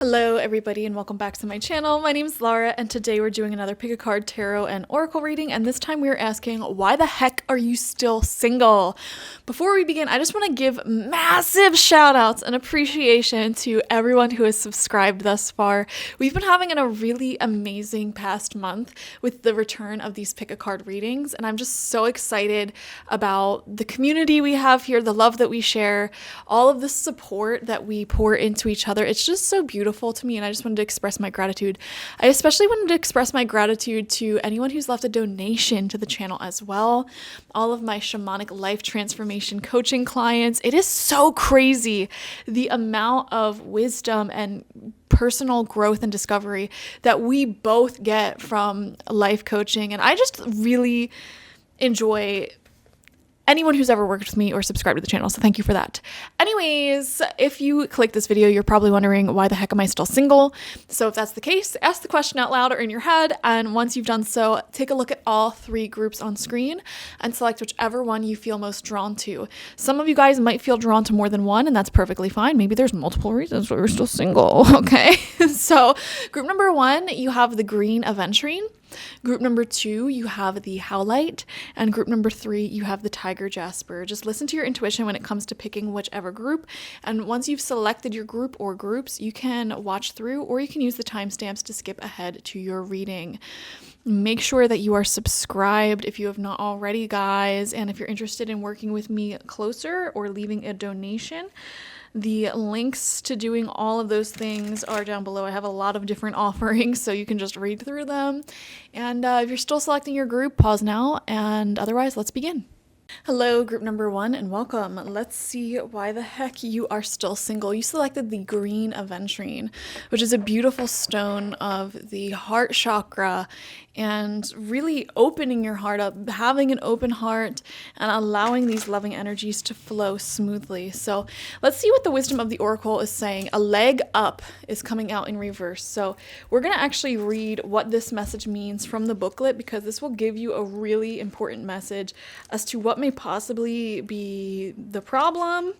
Hello everybody and welcome back to my channel. My name is Laura and today we're doing another pick a card tarot and oracle reading, and this time we're asking, why the heck are you still single? Before we begin, I just want to give massive shout outs and appreciation to everyone who has subscribed thus far. We've been having a really amazing past month with the return of these pick a card readings, and I'm just so excited about the community we have here, the love that we share, all of the support that we pour into each other. It's just so beautiful to me, and I just wanted to express my gratitude. I especially wanted to express my gratitude to anyone who's left a donation to the channel as well. All of my shamanic life transformation coaching clients. It is so crazy the amount of wisdom and personal growth and discovery that we both get from life coaching, and I just really enjoy anyone who's ever worked with me or subscribed to the channel, so thank you for that. Anyways, if you click this video, you're probably wondering, why the heck am I still single? So if that's the case, ask the question out loud or in your head, and once you've done so, take a look at all three groups on screen and select whichever one you feel most drawn to. Some of you guys might feel drawn to more than one, and that's perfectly fine. Maybe there's multiple reasons why you're still single, okay? So group number one, you have the green Aventurine. Group number two, you have the Howlite, and group number three, you have the Tiger Jasper. Just listen to your intuition when it comes to picking whichever group, and once you've selected your group or groups, you can watch through or you can use the timestamps to skip ahead to your reading. Make sure that you are subscribed if you have not already, guys, and if you're interested in working with me closer or leaving a donation, the links to doing all of those things are down below. I have a lot of different offerings, so you can just read through them. And if you're still selecting your group, pause now, and otherwise, let's begin. Hello, group number one, and welcome. Let's see why the heck you are still single. You selected the green Aventurine, which is a beautiful stone of the heart chakra, and really opening your heart up, having an open heart, and allowing these loving energies to flow smoothly. So let's see what the wisdom of the oracle is saying. A leg up is coming out in reverse. So we're going to actually read what this message means from the booklet, because this will give you a really important message as to what may possibly be the problem.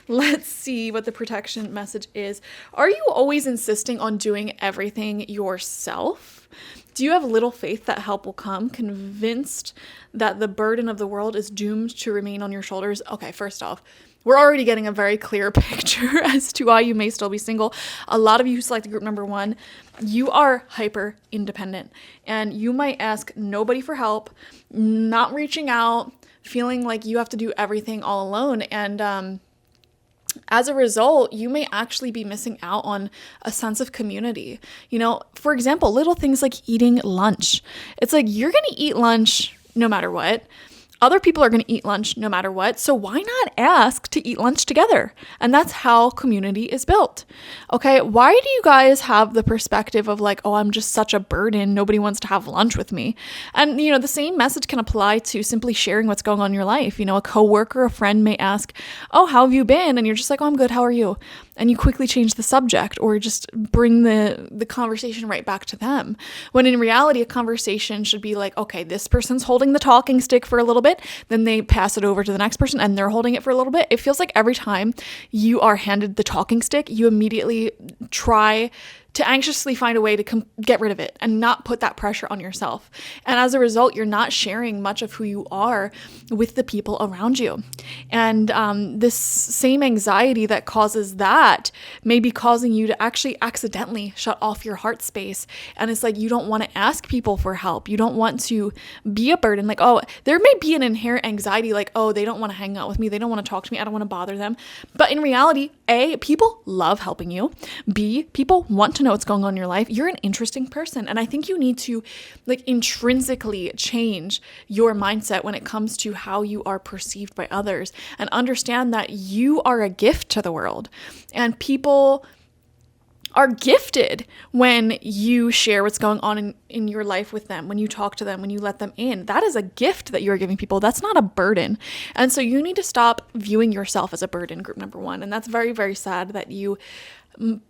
Let's see what the protection message is. Are you always insisting on doing everything yourself? Do you have little faith that help will come, convinced that the burden of the world is doomed to remain on your shoulders? Okay, first off, we're already getting a very clear picture as to why you may still be single. A lot of you who selected group number one, you are hyper independent, and you might ask nobody for help, not reaching out, feeling like you have to do everything all alone. And as a result, you may actually be missing out on a sense of community. You know, for example, little things like eating lunch. It's like, you're going to eat lunch no matter what. Other people are going to eat lunch no matter what. So why not ask to eat lunch together? And that's how community is built. Okay, why do you guys have the perspective of like, oh, I'm just such a burden, nobody wants to have lunch with me? And you know, the same message can apply to simply sharing what's going on in your life. You know, a coworker, a friend may ask, oh, how have you been? And you're just like, oh, I'm good, how are you? And you quickly change the subject or just bring the conversation right back to them. When in reality, a conversation should be like, okay, this person's holding the talking stick for a little bit, then they pass it over to the next person and they're holding it for a little bit. It feels like every time you are handed the talking stick, you immediately try to anxiously find a way to get rid of it and not put that pressure on yourself. And as a result, you're not sharing much of who you are with the people around you. And this same anxiety that causes that may be causing you to actually accidentally shut off your heart space. And it's like, you don't want to ask people for help. You don't want to be a burden. Like, oh, there may be an inherent anxiety like, oh, they don't want to hang out with me. They don't want to talk to me. I don't want to bother them. But in reality, A, people love helping you. B, people want to know what's going on in your life. You're an interesting person. And I think you need to like intrinsically change your mindset when it comes to how you are perceived by others, and understand that you are a gift to the world, and people are gifted when you share what's going on in your life with them, when you talk to them, when you let them in. That is a gift that you're giving people. That's not a burden. And so you need to stop viewing yourself as a burden, group number one. And that's very, very sad that you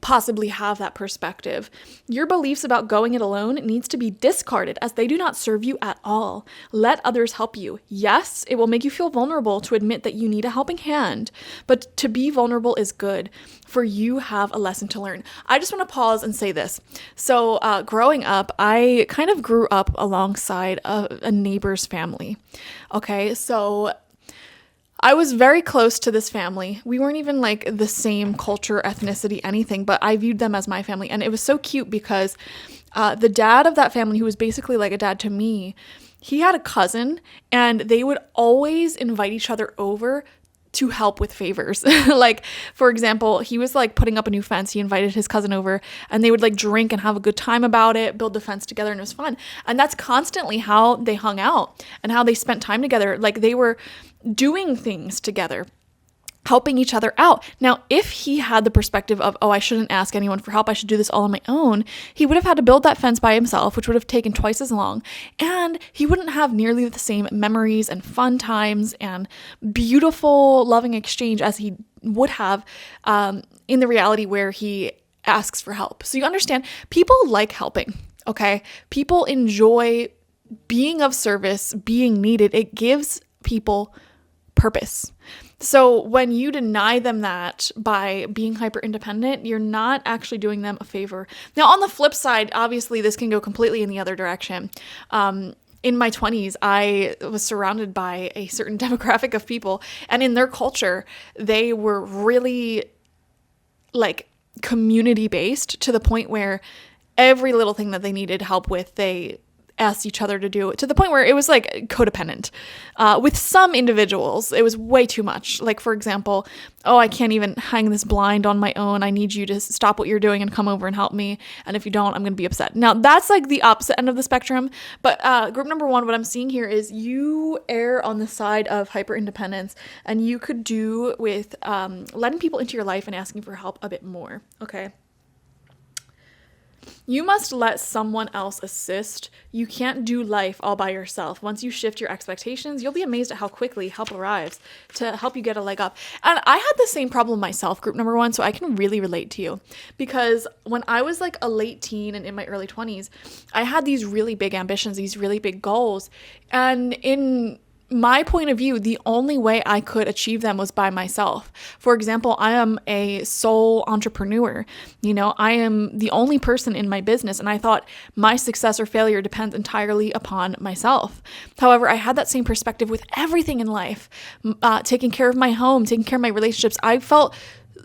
possibly have that perspective. Your beliefs about going it alone needs to be discarded as they do not serve you at all. Let others help you. Yes, it will make you feel vulnerable to admit that you need a helping hand, but to be vulnerable is good, for you have a lesson to learn. I just want to pause and say this. So growing up, I kind of grew up alongside a neighbor's family. Okay, so I was very close to this family. We weren't even like the same culture, ethnicity, anything, but I viewed them as my family. And it was so cute because the dad of that family, who was basically like a dad to me, he had a cousin, and they would always invite each other over to help with favors. Like, for example, he was like putting up a new fence. He invited his cousin over, and they would like drink and have a good time about it, build the fence together, and it was fun. And that's constantly how they hung out and how they spent time together. Like, they were doing things together, helping each other out. Now, if he had the perspective of, oh, I shouldn't ask anyone for help, I should do this all on my own, he would have had to build that fence by himself, which would have taken twice as long. And he wouldn't have nearly the same memories and fun times and beautiful, loving exchange as he would have in the reality where he asks for help. So you understand, people like helping, okay? People enjoy being of service, being needed. It gives people purpose. So when you deny them that by being hyper independent, you're not actually doing them a favor. Now, on the flip side, obviously this can go completely in the other direction. In my 20s, I was surrounded by a certain demographic of people, and in their culture, they were really like community based to the point where every little thing that they needed help with, they asked each other to do it, to the point where it was like codependent. With some individuals, it was way too much. Like, for example, oh, I can't even hang this blind on my own. I need you to stop what you're doing and come over and help me. And if you don't, I'm going to be upset. Now, that's like the opposite end of the spectrum. But group number one, what I'm seeing here is you err on the side of hyper independence, and you could do with letting people into your life and asking for help a bit more. Okay. You must let someone else assist. You can't do life all by yourself. Once you shift your expectations, you'll be amazed at how quickly help arrives to help you get a leg up. And I had the same problem myself, group number one, so I can really relate to you. Because when I was like a late teen and in my early 20s, I had these really big ambitions, these really big goals. And in my point of view, the only way I could achieve them was by myself. For example, I am a sole entrepreneur. You know, I am the only person in my business, and I thought my success or failure depends entirely upon myself. However, I had that same perspective with everything in life, taking care of my home, taking care of my relationships. I felt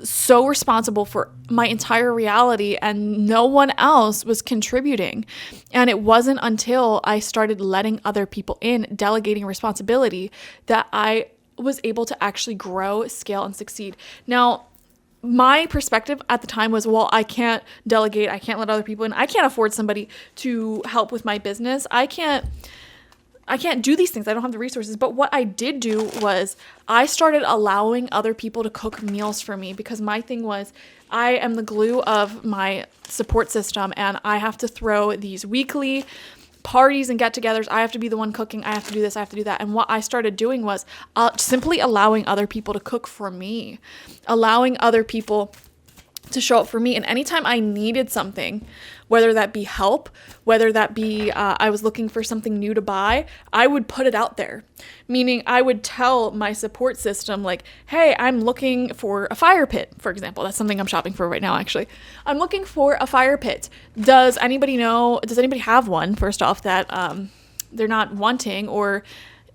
so responsible for my entire reality, and no one else was contributing. And it wasn't until I started letting other people in, delegating responsibility, that I was able to actually grow, scale, and succeed. Now, my perspective at the time was, well, I can't delegate, I can't let other people in, I can't afford somebody to help with my business, I can't do these things. I don't have the resources. But what I did do was I started allowing other people to cook meals for me, because my thing was, I am the glue of my support system, and I have to throw these weekly parties and get-togethers. I have to be the one cooking. I have to do this. I have to do that. And what I started doing was simply allowing other people to cook for me, allowing other people to show up for me. And anytime I needed something, whether that be help, whether that be I was looking for something new to buy, I would put it out there. Meaning I would tell my support system, like, hey, I'm looking for a fire pit, for example. That's something I'm shopping for right now, actually. I'm looking for a fire pit. Does anybody have one, first off, that they're not wanting? Or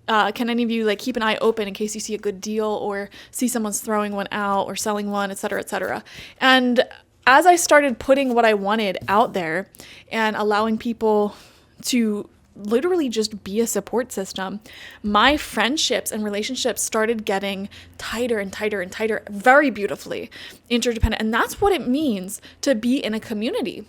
can any of you like keep an eye open in case you see a good deal or see someone's throwing one out or selling one, et cetera, et cetera. And as I started putting what I wanted out there and allowing people to literally just be a support system, my friendships and relationships started getting tighter and tighter and tighter, very beautifully interdependent. And that's what it means to be in a community.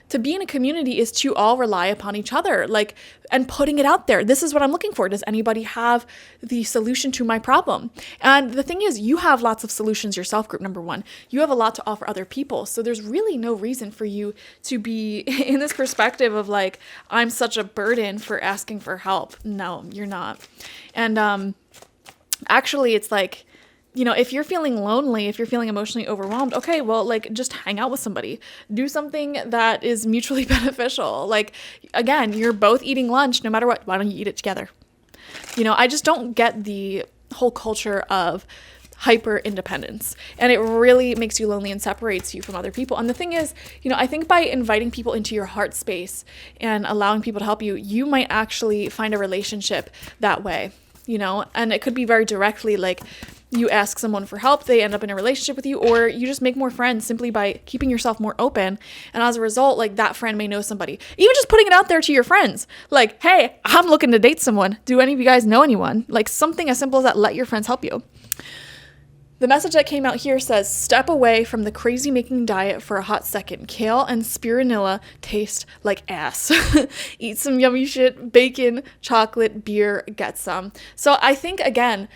To be in a community is to all rely upon each other, like, and putting it out there. This is what I'm looking for. Does anybody have the solution to my problem? And the thing is, you have lots of solutions yourself, group number one. You have a lot to offer other people. So there's really no reason for you to be in this perspective of like, I'm such a burden for asking for help. No, you're not. And actually, it's like, if you're feeling lonely, if you're feeling emotionally overwhelmed, okay, well, like just hang out with somebody, do something that is mutually beneficial. Like, again, you're both eating lunch, no matter what, why don't you eat it together? I just don't get the whole culture of hyper independence, and it really makes you lonely and separates you from other people. And the thing is, I think by inviting people into your heart space and allowing people to help you, you might actually find a relationship that way, and it could be very directly, like you ask someone for help, they end up in a relationship with you, or you just make more friends simply by keeping yourself more open. And as a result, like that friend may know somebody, even just putting it out there to your friends, like, hey, I'm looking to date someone. Do any of you guys know anyone? Like something as simple as that, let your friends help you. The message that came out here says, step away from the crazy making diet for a hot second. Kale and spirulina taste like ass. Eat some yummy shit, bacon, chocolate, beer, get some. So I think, again,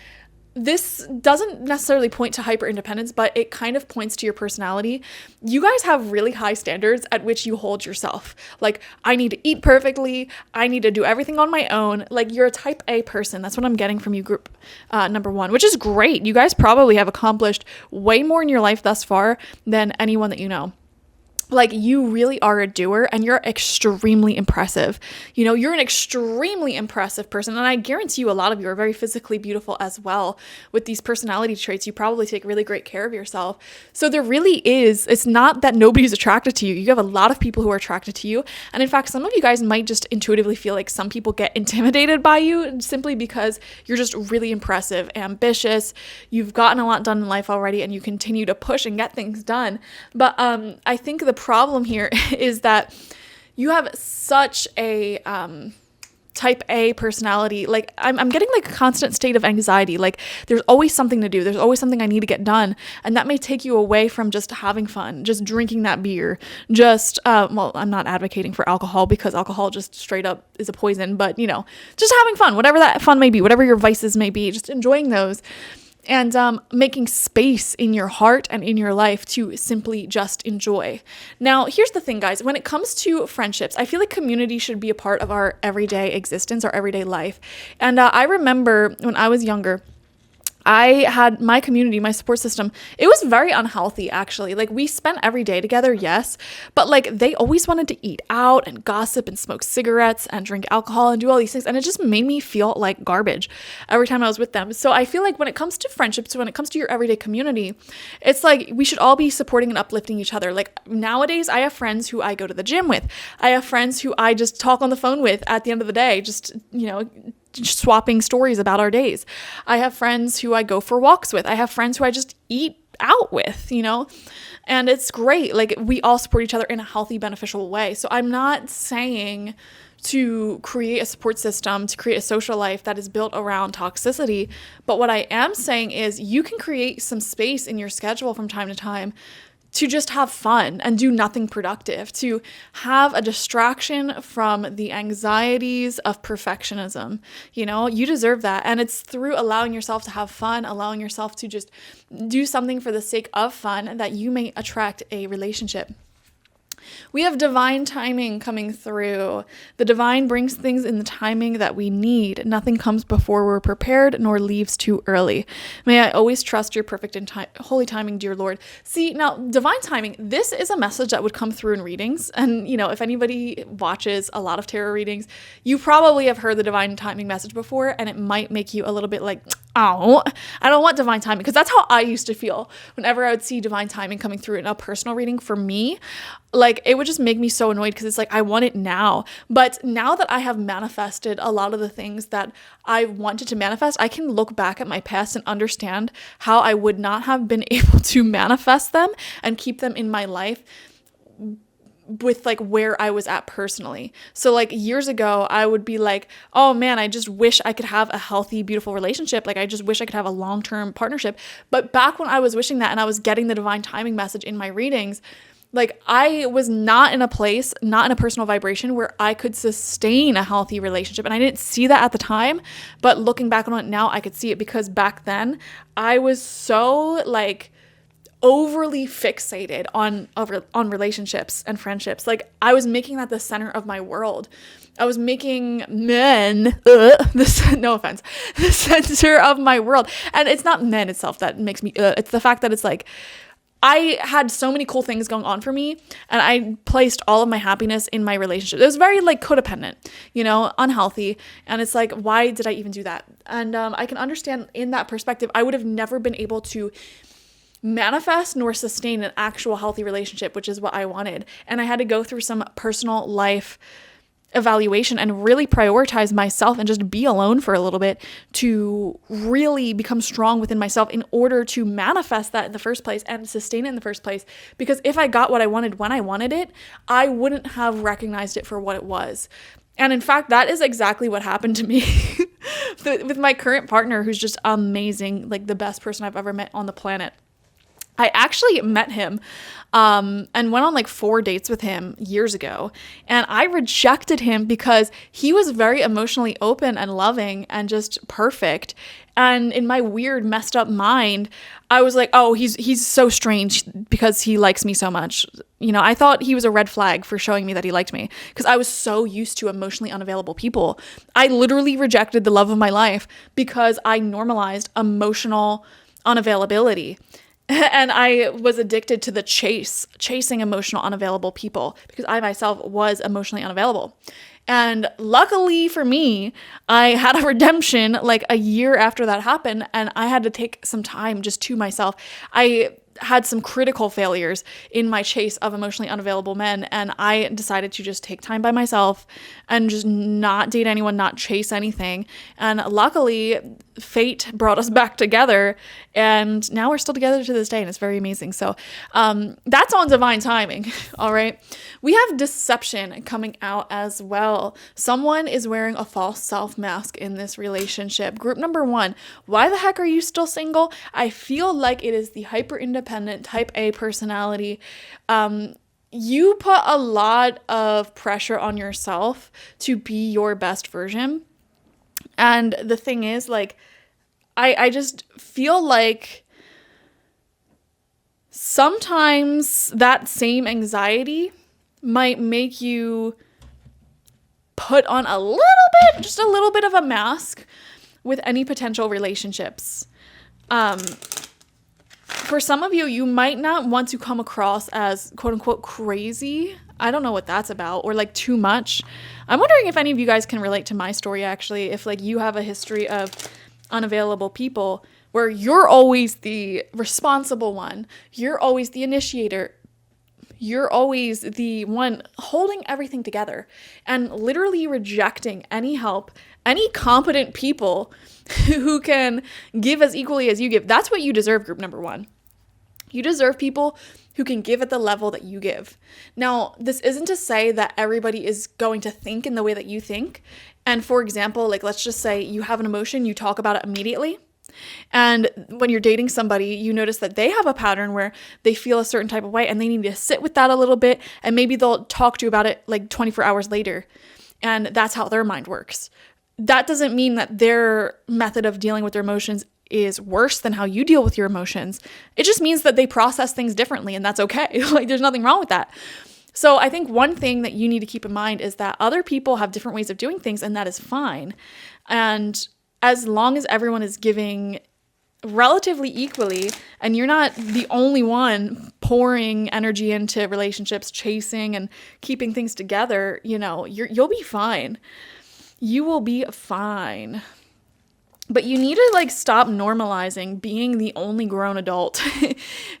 this doesn't necessarily point to hyper independence, but it kind of points to your personality. You guys have really high standards at which you hold yourself. Like, I need to eat perfectly. I need to do everything on my own. Like, you're a type A person. That's what I'm getting from you, group number one, which is great. You guys probably have accomplished way more in your life thus far than anyone that you know. Like, you really are a doer, and you're extremely impressive. You're an extremely impressive person, and I guarantee you a lot of you are very physically beautiful as well. With these personality traits, you probably take really great care of yourself. So there really is, it's not that nobody's attracted to you. You have a lot of people who are attracted to you. And in fact, some of you guys might just intuitively feel like some people get intimidated by you simply because you're just really impressive, ambitious. You've gotten a lot done in life already, and you continue to push and get things done. But I think the problem here is that you have such a type A personality. Like, I'm getting like a constant state of anxiety. Like, there's always something to do. There's always something I need to get done. And that may take you away from just having fun, just drinking that beer, just, well, I'm not advocating for alcohol because alcohol just straight up is a poison, but just having fun, whatever that fun may be, whatever your vices may be, just enjoying those. And making space in your heart and in your life to simply just enjoy. Now, here's the thing, guys. When it comes to friendships, I feel like community should be a part of our everyday existence, our everyday life. And I remember when I was younger, I had my community, my support system. It was very unhealthy, actually. Like, we spent every day together, yes, but like they always wanted to eat out and gossip and smoke cigarettes and drink alcohol and do all these things. And it just made me feel like garbage every time I was with them. So I feel like when it comes to friendships, when it comes to your everyday community, it's like we should all be supporting and uplifting each other. Like, nowadays, I have friends who I go to the gym with. I have friends who I just talk on the phone with at the end of the day, just swapping stories about our days. I have friends who I go for walks with. I have friends who I just eat out with, and it's great. Like, we all support each other in a healthy, beneficial way. So I'm not saying to create a support system, to create a social life that is built around toxicity. But what I am saying is you can create some space in your schedule from time to time to just have fun and do nothing productive, to have a distraction from the anxieties of perfectionism. You deserve that. And it's through allowing yourself to have fun, allowing yourself to just do something for the sake of fun, that you may attract a relationship. We have divine timing coming through. The divine brings things in the timing that we need. Nothing comes before we're prepared, nor leaves too early. May I always trust your perfect and holy timing, dear Lord. See, now, divine timing, this is a message that would come through in readings. And, if anybody watches a lot of tarot readings, you probably have heard the divine timing message before, and it might make you a little bit like, oh, I don't want divine timing. Because that's how I used to feel whenever I would see divine timing coming through in a personal reading for me. Like, it would just make me so annoyed because it's like, I want it now. But now that I have manifested a lot of the things that I wanted to manifest, I can look back at my past and understand how I would not have been able to manifest them and keep them in my life with like where I was at personally. So like years ago, I would be like, oh man, I just wish I could have a healthy, beautiful relationship. Like, I just wish I could have a long-term partnership. But back when I was wishing that and I was getting the divine timing message in my readings, like, I was not in a place, not in a personal vibration where I could sustain a healthy relationship. And I didn't see that at the time, but looking back on it now, I could see it, because back then I was so like overly fixated on relationships and friendships. Like I was making that the center of my world. I was making men, no offense, the center of my world. And it's not men itself that makes me, it's the fact that it's like, I had so many cool things going on for me, and I placed all of my happiness in my relationship. It was very like codependent, unhealthy. And it's like, why did I even do that? And I can understand in that perspective, I would have never been able to manifest nor sustain an actual healthy relationship, which is what I wanted. And I had to go through some personal life evaluation and really prioritize myself and just be alone for a little bit to really become strong within myself in order to manifest that in the first place and sustain it in the first place. Because if I got what I wanted when I wanted it, I wouldn't have recognized it for what it was. And in fact, that is exactly what happened to me with my current partner, who's just amazing, like the best person I've ever met on the planet. I actually met him and went on like 4 dates with him years ago. And I rejected him because he was very emotionally open and loving and just perfect. And in my weird, messed up mind, I was like, oh, he's so strange because he likes me so much. I thought he was a red flag for showing me that he liked me because I was so used to emotionally unavailable people. I literally rejected the love of my life because I normalized emotional unavailability. And I was addicted to the chasing emotional unavailable people because I myself was emotionally unavailable. And luckily for me, I had a redemption like a year after that happened, and I had to take some time just to myself. I had some critical failures in my chase of emotionally unavailable men, and I decided to just take time by myself and just not date anyone, not chase anything. And luckily, fate brought us back together, and now we're still together to this day, and it's very amazing. So that's on divine timing. All right. We have deception coming out as well. Someone is wearing a false self mask in this relationship. Group number 1, why the heck are you still single? I feel like it is the hyper independent type A personality. You put a lot of pressure on yourself to be your best version. And the thing is, like, I just feel like sometimes that same anxiety might make you put on just a little bit of a mask with any potential relationships. For some of you, you might not want to come across as quote unquote crazy. I don't know what that's about, or like too much. I'm wondering if any of you guys can relate to my story, actually, if like you have a history of unavailable people where you're always the responsible one, you're always the initiator, you're always the one holding everything together and literally rejecting any help, any competent people who can give as equally as you give. That's what you deserve, group number 1. You deserve people who can give at the level that you give. Now, this isn't to say that everybody is going to think in the way that you think. And for example, like let's just say you have an emotion, you talk about it immediately. And when you're dating somebody, you notice that they have a pattern where they feel a certain type of way and they need to sit with that a little bit. And maybe they'll talk to you about it like 24 hours later. And that's how their mind works. That doesn't mean that their method of dealing with their emotions is worse than how you deal with your emotions. It just means that they process things differently, and that's okay. Like there's nothing wrong with that. So I think one thing that you need to keep in mind is that other people have different ways of doing things, and that is fine. And as long as everyone is giving relatively equally, and you're not the only one pouring energy into relationships, chasing and keeping things together, you'll be fine. You will be fine. But you need to like stop normalizing being the only grown adult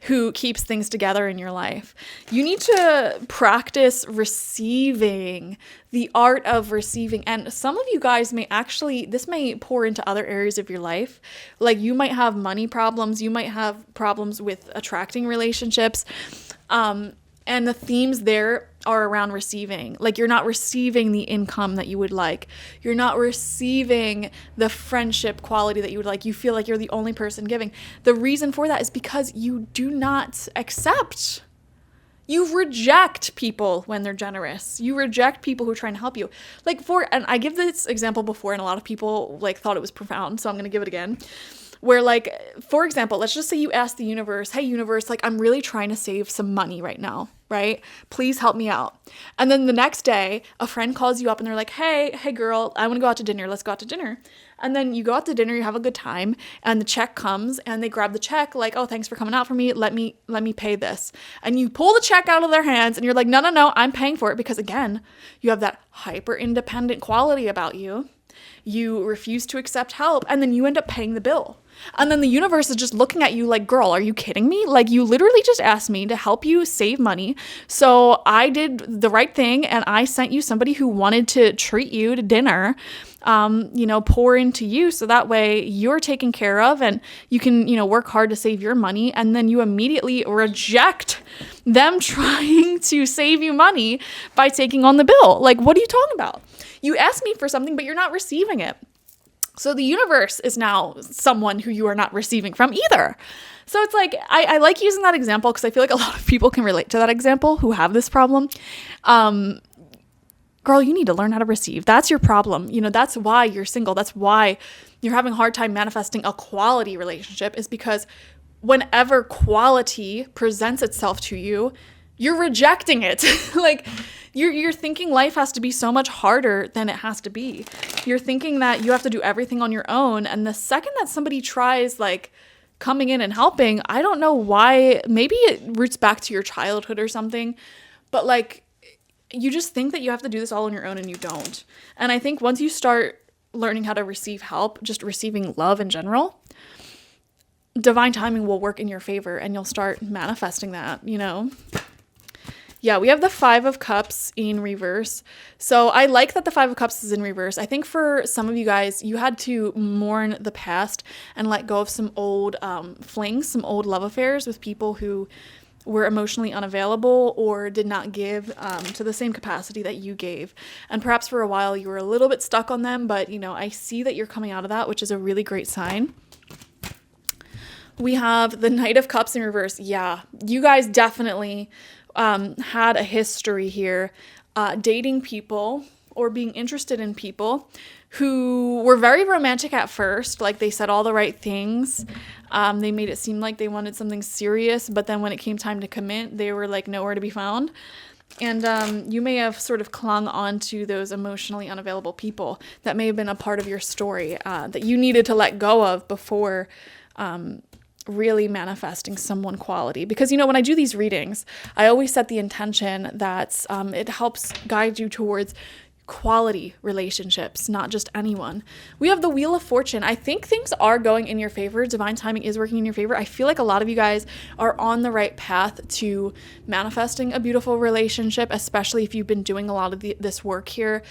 who keeps things together in your life. You need to practice receiving, the art of receiving. And some of you guys this may pour into other areas of your life. Like you might have money problems. You might have problems with attracting relationships. And the themes there are around receiving. Like you're not receiving the income that you would like. You're not receiving the friendship quality that you would like. You feel like you're the only person giving. The reason for that is because you do not accept. You reject people when they're generous. You reject people who are trying to help you. And I give this example before and a lot of people like thought it was profound, so I'm going to give it again. where like, for example, let's just say you ask the universe, hey universe, like I'm really trying to save some money right now, right? Please help me out. And then the next day, a friend calls you up and they're like, hey girl, I want to go out to dinner. Let's go out to dinner. And then you go out to dinner, you have a good time, and the check comes and they grab the check like, oh, thanks for coming out for me. Let me pay this. And you pull the check out of their hands and you're like, no, I'm paying for it, because again, you have that hyper independent quality about you. You refuse to accept help, and then you end up paying the bill. And then the universe is just looking at you like, girl, are you kidding me? Like, you literally just asked me to help you save money. So I did the right thing, and I sent you somebody who wanted to treat you to dinner, pour into you. So that way you're taken care of and you can, work hard to save your money. And then you immediately reject them trying to save you money by taking on the bill. Like, what are you talking about? You asked me for something, but you're not receiving it. So the universe is now someone who you are not receiving from either. So it's like, I like using that example because I feel like a lot of people can relate to that example who have this problem. Girl, you need to learn how to receive. That's your problem. That's why you're single. That's why you're having a hard time manifesting a quality relationship, is because whenever quality presents itself to you, you're rejecting it. Like, you're thinking life has to be so much harder than it has to be. You're thinking that you have to do everything on your own. And the second that somebody tries like coming in and helping, I don't know why, maybe it roots back to your childhood or something, but like, you just think that you have to do this all on your own, and you don't. And I think once you start learning how to receive help, just receiving love in general, divine timing will work in your favor and you'll start manifesting that, Yeah, we have the 5 of Cups in reverse. So I like that the 5 of Cups is in reverse. I think for some of you guys, you had to mourn the past and let go of some old flings, some old love affairs with people who were emotionally unavailable or did not give to the same capacity that you gave. And perhaps for a while you were a little bit stuck on them, but I see that you're coming out of that, which is a really great sign. We have the Knight of Cups in reverse. Yeah, you guys definitely had a history here dating people or being interested in people who were very romantic at first. Like, they said all the right things. They made it seem like they wanted something serious, but then when it came time to commit, they were like nowhere to be found. And you may have sort of clung on to those emotionally unavailable people that may have been a part of your story that you needed to let go of before really manifesting someone quality. Because, when I do these readings, I always set the intention that it helps guide you towards quality relationships, not just anyone. We have the Wheel of Fortune. I think things are going in your favor. Divine timing is working in your favor. I feel like a lot of you guys are on the right path to manifesting a beautiful relationship, especially if you've been doing a lot of this work here,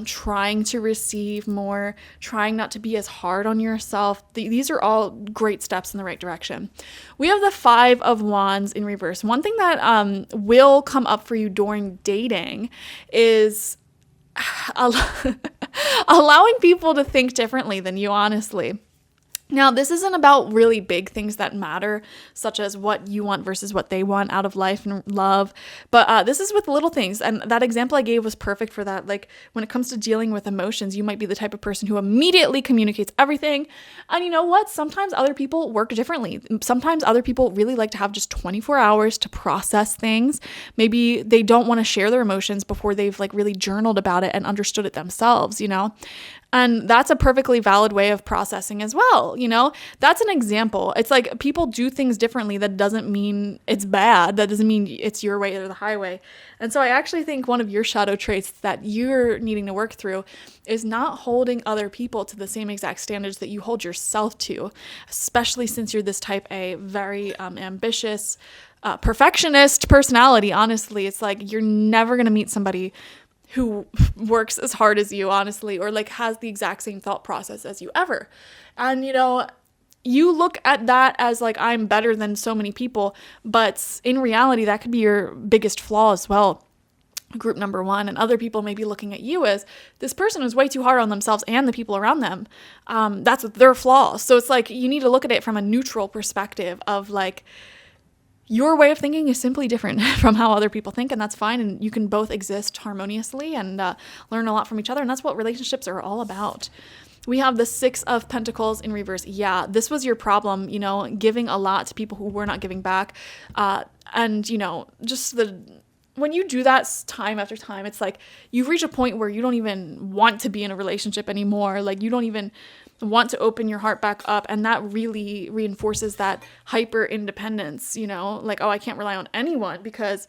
trying to receive more, trying not to be as hard on yourself. These are all great steps in the right direction. We have the 5 of Wands in reverse. One thing that will come up for you during dating is allowing people to think differently than you, honestly. Now, this isn't about really big things that matter, such as what you want versus what they want out of life and love. But this is with little things. And that example I gave was perfect for that. Like, when it comes to dealing with emotions, you might be the type of person who immediately communicates everything. And you know what? Sometimes other people work differently. Sometimes other people really like to have just 24 hours to process things. Maybe they don't want to share their emotions before they've like really journaled about it and understood it themselves, And that's a perfectly valid way of processing as well. That's an example. It's like people do things differently. That doesn't mean it's bad. That doesn't mean it's your way or the highway. And so I actually think one of your shadow traits that you're needing to work through is not holding other people to the same exact standards that you hold yourself to, especially since you're this type A, very ambitious, perfectionist personality. Honestly, it's like you're never going to meet somebody who works as hard as you, honestly, or like has the exact same thought process as you ever. And, you look at that as like, I'm better than so many people, but in reality, that could be your biggest flaw as well. Group number 1, and other people may be looking at you as this person is way too hard on themselves and the people around them. That's their flaws. So it's like, you need to look at it from a neutral perspective of like, your way of thinking is simply different from how other people think, and that's fine. And you can both exist harmoniously and learn a lot from each other. And that's what relationships are all about. We have the Six of Pentacles in reverse. Yeah, this was your problem, you know, giving a lot to people who were not giving back. And, you know, just when you do that time after time, it's like you've reached a point where you don't even want to be in a relationship anymore. Like you don't even want to open your heart back up. And that really reinforces that hyper independence, you know, like, oh, I can't rely on anyone because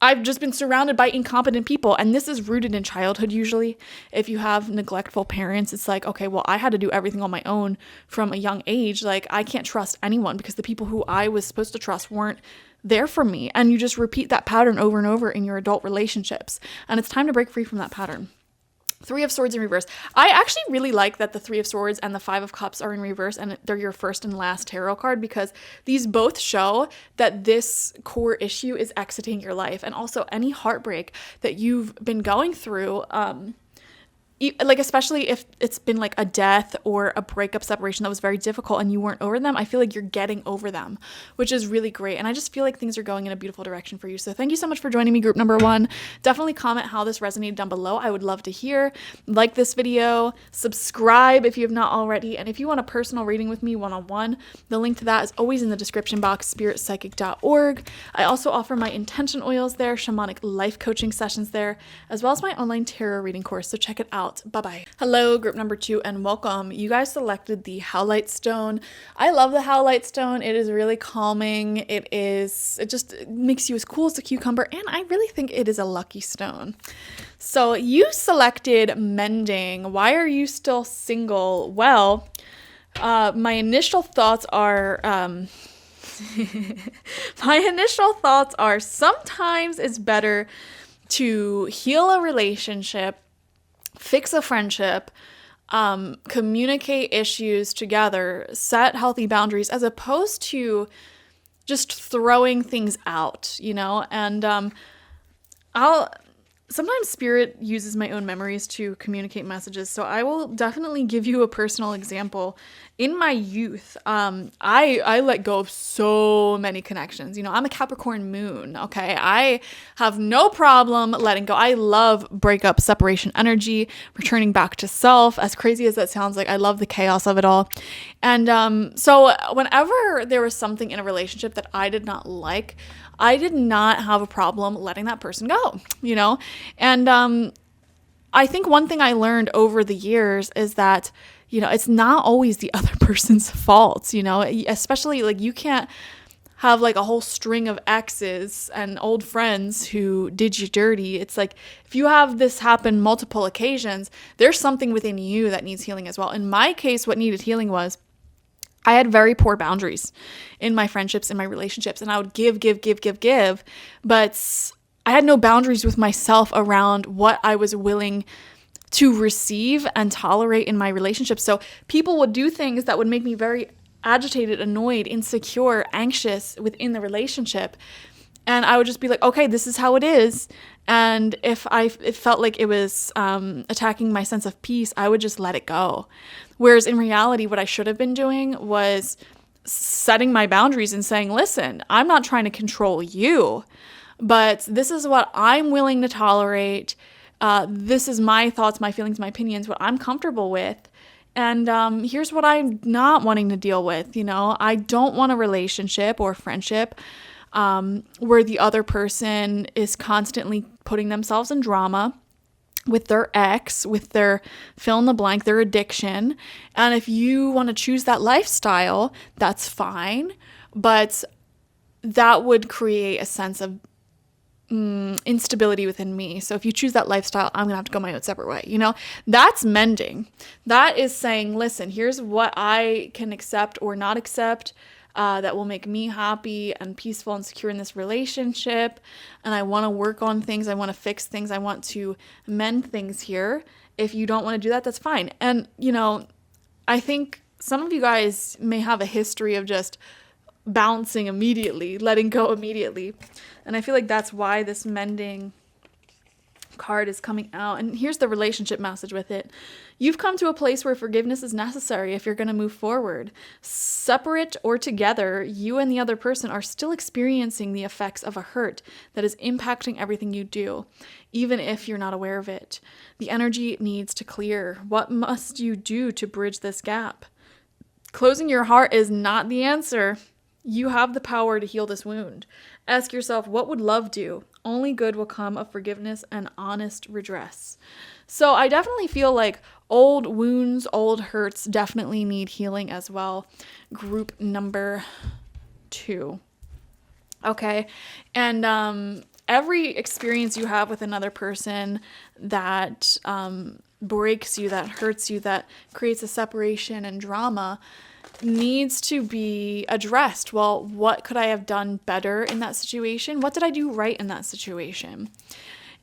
I've just been surrounded by incompetent people. And this is rooted in childhood usually. If you have neglectful parents, it's like, okay, well, I had to do everything on my own from a young age. Like I can't trust anyone because the people who I was supposed to trust weren't there for me. And you just repeat that pattern over and over in your adult relationships. And it's time to break free from that pattern. Three of Swords in reverse. I actually really like that the Three of Swords and the Five of Cups are in reverse and they're your first and last tarot card because these both show that this core issue is exiting your life. And also any heartbreak that you've been going through, like especially if it's been like a death or a breakup separation that was very difficult and you weren't over them, I feel like you're getting over them, which is really great. And I just feel like things are going in a beautiful direction for you. So thank you so much for joining me, group number 1. Definitely comment how this resonated down below. I would love to hear. Like this video, subscribe if you have not already. And if you want a personal reading with me one-on-one, the link to that is always in the description box, spiritpsychic.org. I also offer my intention oils there, shamanic life coaching sessions there, as well as my online tarot reading course. So check it out. Bye-bye. Hello, group number 2, and welcome. You guys selected the Howlite stone. I love the Howlite stone. It is really calming. It just makes you as cool as a cucumber, and I really think it is a lucky stone. So you selected mending. Why are you still single? Well, my initial thoughts are sometimes it's better to heal a relationship, fix a friendship, communicate issues together, set healthy boundaries, as opposed to just throwing things out, you know? And sometimes spirit uses my own memories to communicate messages. So I will definitely give you a personal example. In my youth, I let go of so many connections. You know, I'm a Capricorn moon, okay? I have no problem letting go. I love breakup, separation energy, returning back to self. As crazy as that sounds, like I love the chaos of it all. And so whenever there was something in a relationship that I did not like, I did not have a problem letting that person go, you know? And I think one thing I learned over the years is that, you know, it's not always the other person's fault, you know, especially like you can't have like a whole string of exes and old friends who did you dirty. It's like if you have this happen multiple occasions, there's something within you that needs healing as well. In my case, what needed healing was I had very poor boundaries in my friendships, in my relationships, and I would give, but I had no boundaries with myself around what I was willing to receive and tolerate in my relationships. So people would do things that would make me very agitated, annoyed, insecure, anxious within the relationship. And I would just be like, okay, this is how it is. And if it felt like it was attacking my sense of peace, I would just let it go. Whereas in reality, what I should have been doing was setting my boundaries and saying, listen, I'm not trying to control you, but this is what I'm willing to tolerate. This is my thoughts, my feelings, my opinions, what I'm comfortable with. And here's what I'm not wanting to deal with. You know, I don't want a relationship or friendship where the other person is constantly putting themselves in drama with their ex, with their fill in the blank, their addiction. And if you want to choose that lifestyle, that's fine. But that would create a sense of instability within me. So if you choose that lifestyle, I'm gonna have to go my own separate way. You know, that's mending. That is saying, listen, here's what I can accept or not accept that will make me happy and peaceful and secure in this relationship. And I want to work on things. I want to fix things. I want to mend things here. If you don't want to do that, that's fine. And, you know, I think some of you guys may have a history of just bouncing immediately, letting go immediately. And I feel like that's why this mending card is coming out, and here's the relationship message with it. You've come to a place where forgiveness is necessary if you're going to move forward. Separate or together, you and the other person are still experiencing the effects of a hurt that is impacting everything you do, even if you're not aware of it. The energy needs to clear. What must you do to bridge this gap? Closing your heart is not the answer. You have the power to heal this wound. Ask yourself, what would love do? Only good will come of forgiveness and honest redress. So I definitely feel like old wounds, old hurts definitely need healing as well. Group number 2. Okay. And every experience you have with another person that breaks you, that hurts you, that creates a separation and drama needs to be addressed. Well, what could I have done better in that situation? What did I do right in that situation?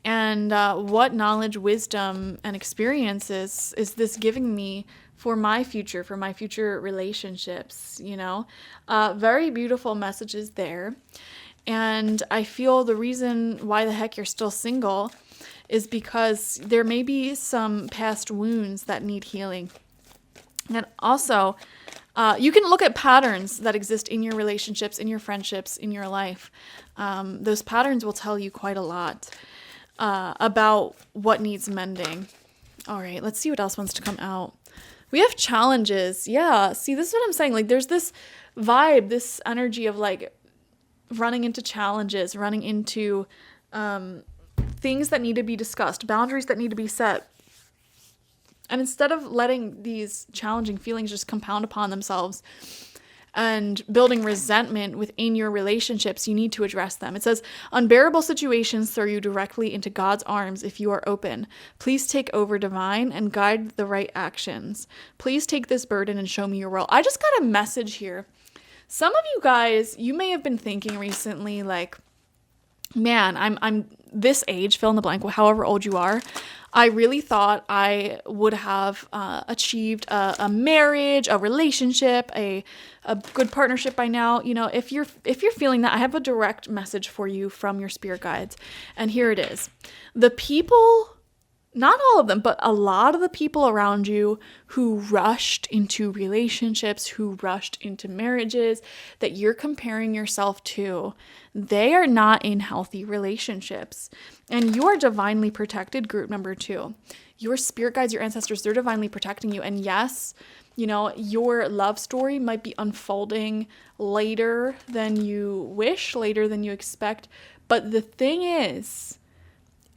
And what knowledge, wisdom, and experiences is this giving me for my future relationships, you know? Very beautiful messages there. And I feel the reason why the heck you're still single is because there may be some past wounds that need healing. And also, you can look at patterns that exist in your relationships, in your friendships, in your life. Those patterns will tell you quite a lot about what needs mending. All right, let's see what else wants to come out. We have challenges. Yeah, see, this is what I'm saying. Like, there's this vibe, this energy of like running into challenges, running into things that need to be discussed, boundaries that need to be set. And instead of letting these challenging feelings just compound upon themselves and building resentment within your relationships, you need to address them. It says, unbearable situations throw you directly into God's arms if you are open. Please take over, divine, and guide the right actions. Please take this burden and show me your will. I just got a message here. Some of you guys, you may have been thinking recently, like, man, I'm this age, fill in the blank, however old you are. I really thought I would have achieved a marriage, a relationship, a good partnership by now. You know, if you're feeling that, I have a direct message for you from your spirit guides. And here it is. The people, not all of them, but a lot of the people around you who rushed into relationships, who rushed into marriages that you're comparing yourself to, they are not in healthy relationships. And you are divinely protected, group number 2. Your spirit guides, your ancestors, they're divinely protecting you. And yes, you know, your love story might be unfolding later than you wish, later than you expect. But the thing is,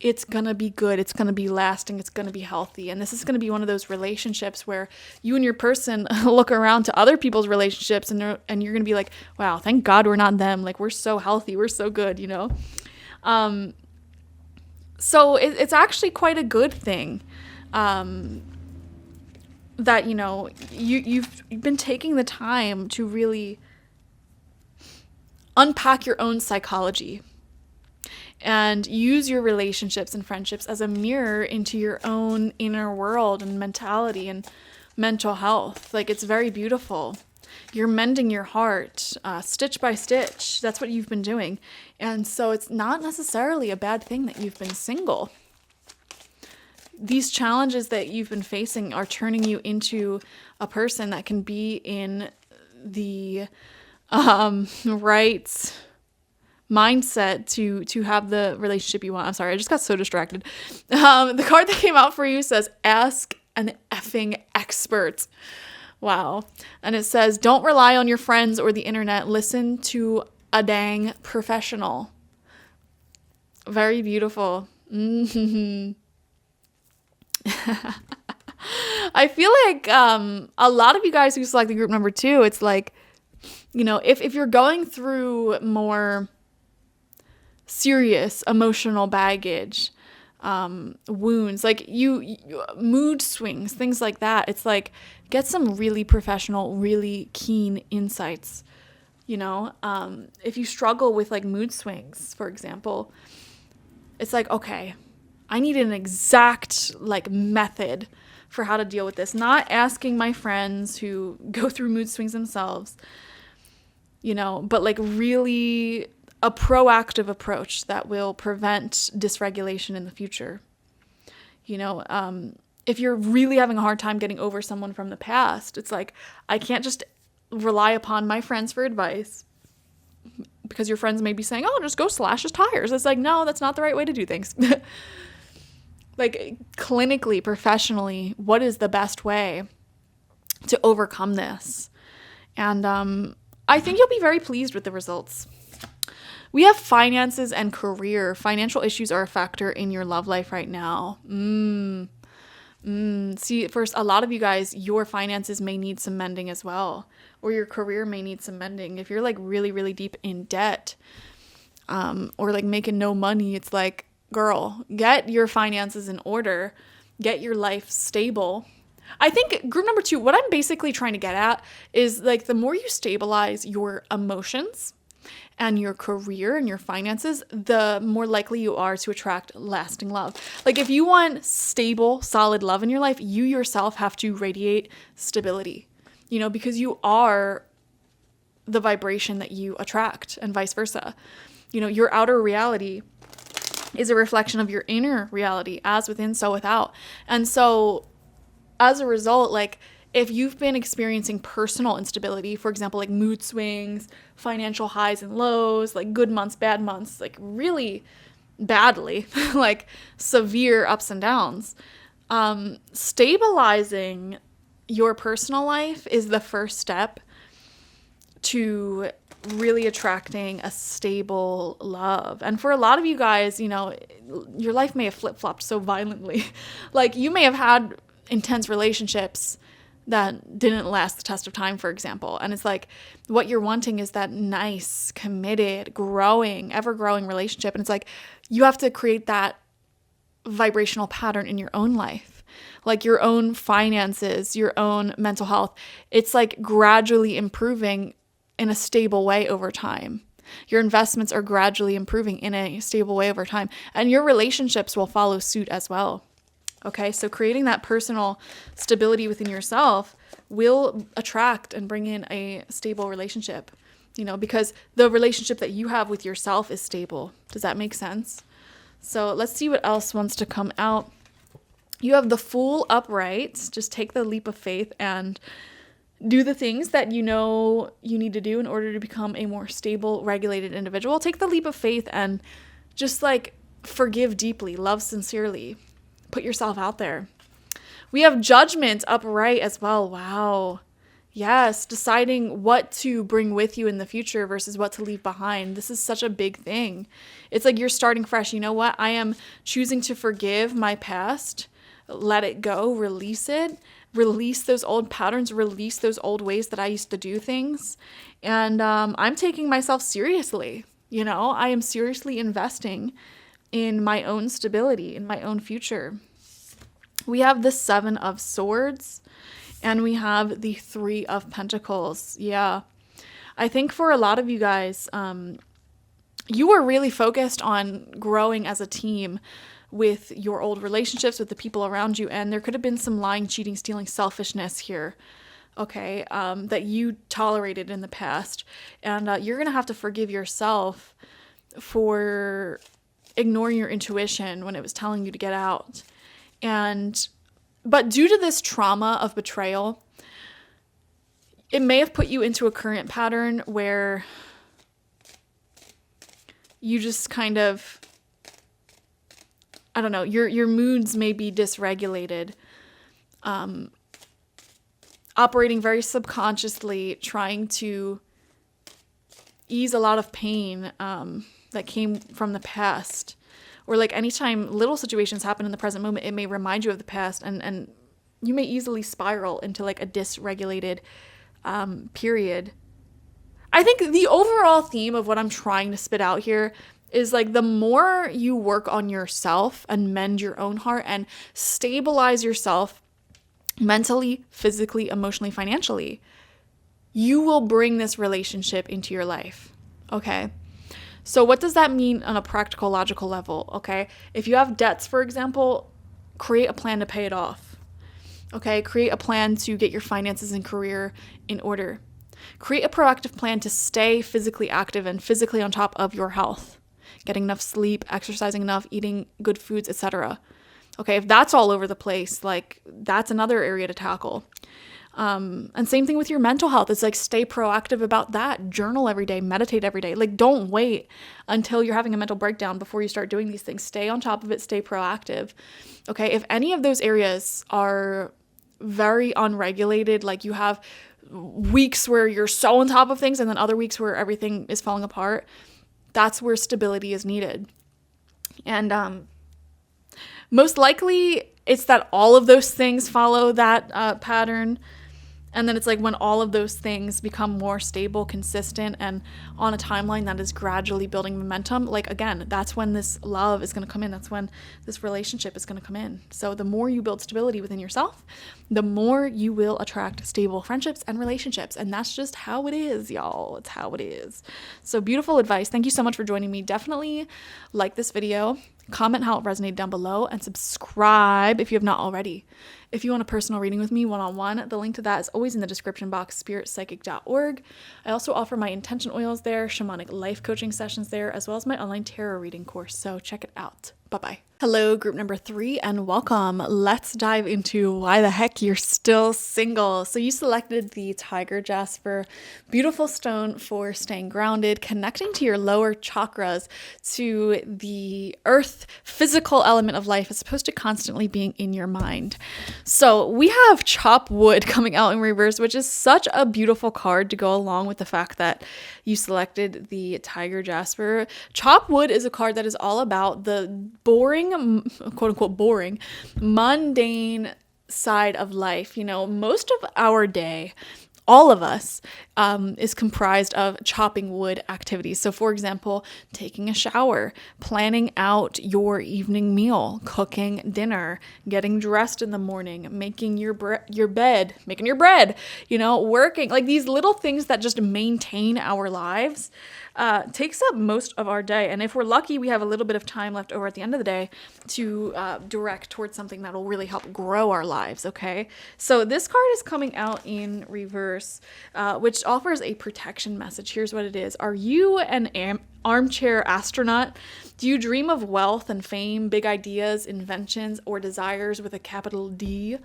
it's going to be good. It's going to be lasting. It's going to be healthy. And this is going to be one of those relationships where you and your person look around to other people's relationships and you're going to be like, wow, thank God we're not them. Like, we're so healthy. We're so good, you know? So it's actually quite a good thing that, you know, you've been taking the time to really unpack your own psychology and use your relationships and friendships as a mirror into your own inner world and mentality and mental health. Like, it's very beautiful. You're mending your heart, stitch by stitch. That's what you've been doing. And so it's not necessarily a bad thing that you've been single. These challenges that you've been facing are turning you into a person that can be in the right mindset to have the relationship you want. I'm sorry, I just got so distracted. The card that came out for you says, ask an effing expert. Wow. And it says, don't rely on your friends or the internet. Listen to a dang professional. Very beautiful. Mm-hmm. I feel like a lot of you guys who select the group number 2, it's like, you know, if you're going through more serious emotional baggage, wounds, like you mood swings, things like that, it's like, get some really professional, really keen insights. You know, if you struggle with like mood swings, for example, it's like, okay, I need an exact like method for how to deal with this. Not asking my friends who go through mood swings themselves, you know, but like really a proactive approach that will prevent dysregulation in the future. You know, if you're really having a hard time getting over someone from the past, it's like, I can't just rely upon my friends for advice, because your friends may be saying, oh, just go slash his tires. It's like, no, that's not the right way to do things. Like, clinically, professionally, what is the best way to overcome this? And I think you'll be very pleased with the results. We have finances and career. Financial issues are a factor in your love life right now. See, first, a lot of you guys, your finances may need some mending as well, or your career may need some mending. If you're like really, really deep in debt, or like making no money, it's like, girl, get your finances in order, get your life stable. I think group number 2, what I'm basically trying to get at is like, the more you stabilize your emotions and your career and your finances, the more likely you are to attract lasting love. Like, if you want stable, solid love in your life, you yourself have to radiate stability, you know, because you are the vibration that you attract, and vice versa. You know, your outer reality is a reflection of your inner reality, as within, so without. And so as a result, like, if you've been experiencing personal instability, for example, like mood swings, financial highs and lows, like good months, bad months, like really badly, like severe ups and downs, stabilizing your personal life is the first step to really attracting a stable love. And for a lot of you guys, you know, your life may have flip-flopped so violently. Like, you may have had intense relationships that didn't last the test of time, for example. And it's like, what you're wanting is that nice, committed, growing, ever-growing relationship. And it's like, you have to create that vibrational pattern in your own life, like your own finances, your own mental health. It's like gradually improving in a stable way over time. Your investments are gradually improving in a stable way over time, and your relationships will follow suit as well. Okay, so creating that personal stability within yourself will attract and bring in a stable relationship, you know, because the relationship that you have with yourself is stable. Does that make sense? So let's see what else wants to come out. You have the Fool upright. Just take the leap of faith and do the things that you know you need to do in order to become a more stable, regulated individual. Take the leap of faith and just like forgive deeply, love sincerely. Put yourself out there. We have Judgment upright as well. Wow. Yes, deciding what to bring with you in the future versus what to leave behind. This is such a big thing. It's like you're starting fresh. You know what? I am choosing to forgive my past, let it go, release it, release those old patterns, release those old ways that I used to do things. And I'm taking myself seriously. You know, I am seriously investing in my own stability, in my own future. We have the 7 of Swords, and we have the 3 of Pentacles. Yeah. I think for a lot of you guys, you were really focused on growing as a team with your old relationships, with the people around you, and there could have been some lying, cheating, stealing, selfishness here, okay, that you tolerated in the past. And you're going to have to forgive yourself for ignoring your intuition when it was telling you to get out. But due to this trauma of betrayal, it may have put you into a current pattern where you just kind of, I don't know, your moods may be dysregulated, operating very subconsciously, trying to ease a lot of pain that came from the past. Or like anytime little situations happen in the present moment, it may remind you of the past, and you may easily spiral into like a dysregulated period. I think the overall theme of what I'm trying to spit out here is like, the more you work on yourself and mend your own heart and stabilize yourself mentally, physically, emotionally, financially, you will bring this relationship into your life. Okay. So what does that mean on a practical, logical level? Okay. If you have debts, for example, create a plan to pay it off. Okay. Create a plan to get your finances and career in order. Create a proactive plan to stay physically active and physically on top of your health. Getting enough sleep, exercising enough, eating good foods, etc. Okay, if that's all over the place, like that's another area to tackle. And same thing with your mental health. It's like stay proactive about that. Journal every day, meditate every day. Like don't wait until you're having a mental breakdown before you start doing these things. Stay on top of it, stay proactive. Okay, if any of those areas are very unregulated, like you have weeks where you're so on top of things and then other weeks where everything is falling apart, that's where stability is needed. And most likely it's that all of those things follow that pattern. And then it's like when all of those things become more stable, consistent, and on a timeline that is gradually building momentum, like again, that's when this love is going to come in. That's when this relationship is going to come in. So the more you build stability within yourself, the more you will attract stable friendships and relationships. And that's just how it is, y'all. It's how it is. So beautiful advice. Thank you so much for joining me. Definitely like this video, comment how it resonated down below, and subscribe if you have not already. If you want a personal reading with me one-on-one, the link to that is always in the description box, spiritpsychic.org. I also offer my intention oils there, shamanic life coaching sessions there, as well as my online tarot reading course. So check it out. Bye-bye. Hello, group number 3, and welcome. Let's dive into why the heck you're still single. So you selected the Tiger Jasper, beautiful stone for staying grounded, connecting to your lower chakras, to the earth physical element of life as opposed to constantly being in your mind. So we have Chop Wood coming out in reverse, which is such a beautiful card to go along with the fact that you selected the Tiger Jasper. Chop Wood is a card that is all about the boring, quote unquote boring, mundane side of life. You know, most of our day, all of us, is comprised of chopping wood activities. So for example, taking a shower, planning out your evening meal, cooking dinner, getting dressed in the morning, making your bed, making your bread, you know, working, like these little things that just maintain our lives, takes up most of our day. And if we're lucky, we have a little bit of time left over at the end of the day to direct towards something that will really help grow our lives, okay? So this card is coming out in reverse, which offers a protection message. Here's what it is. Are you an armchair astronaut? Do you dream of wealth and fame, big ideas, inventions, or desires with a capital D?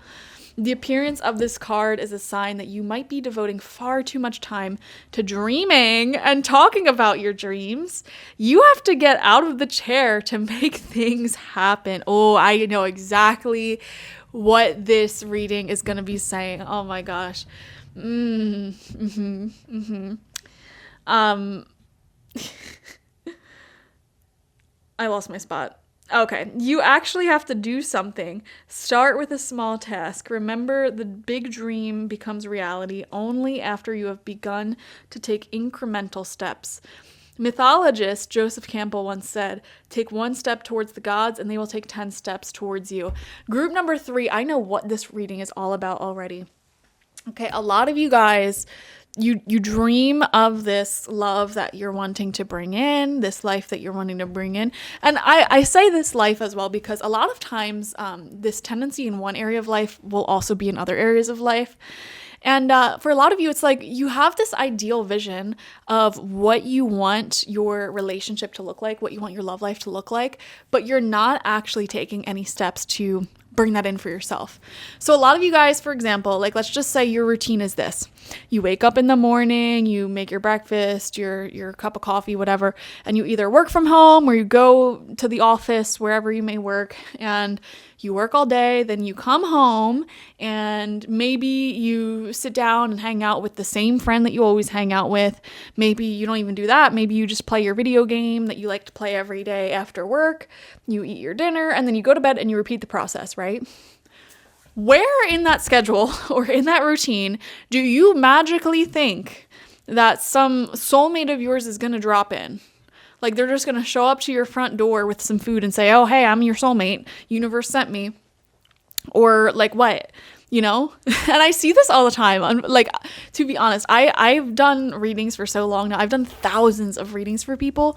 The appearance of this card is a sign that you might be devoting far too much time to dreaming and talking about your dreams. You have to get out of the chair to make things happen. Oh, I know exactly what this reading is going to be saying. Oh my gosh. I lost my spot. Okay, you actually have to do something. Start with a small task. Remember, the big dream becomes reality only after you have begun to take incremental steps. Mythologist Joseph Campbell once said, "Take one step towards the gods and they will take 10 steps towards you." Group number 3, I know what this reading is all about already. Okay, a lot of you guys, you dream of this love that you're wanting to bring in, this life that you're wanting to bring in. And I say this life as well because a lot of times this tendency in one area of life will also be in other areas of life. And for a lot of you, it's like you have this ideal vision of what you want your relationship to look like, what you want your love life to look like, but you're not actually taking any steps to bring that in for yourself. So a lot of you guys, for example, like let's just say your routine is this. You wake up in the morning, you make your breakfast, your cup of coffee, whatever, and you either work from home or you go to the office, wherever you may work, and you work all day, then you come home and maybe you sit down and hang out with the same friend that you always hang out with. Maybe you don't even do that. Maybe you just play your video game that you like to play every day after work. You eat your dinner and then you go to bed and you repeat the process, right? Where in that schedule or in that routine do you magically think that some soulmate of yours is going to drop in? Like they're just going to show up to your front door with some food and say, "Oh, hey, I'm your soulmate. Universe sent me." Or like what? You know? And I see this all the time. Like, to be honest, I've done readings for so long now. I've done thousands of readings for people.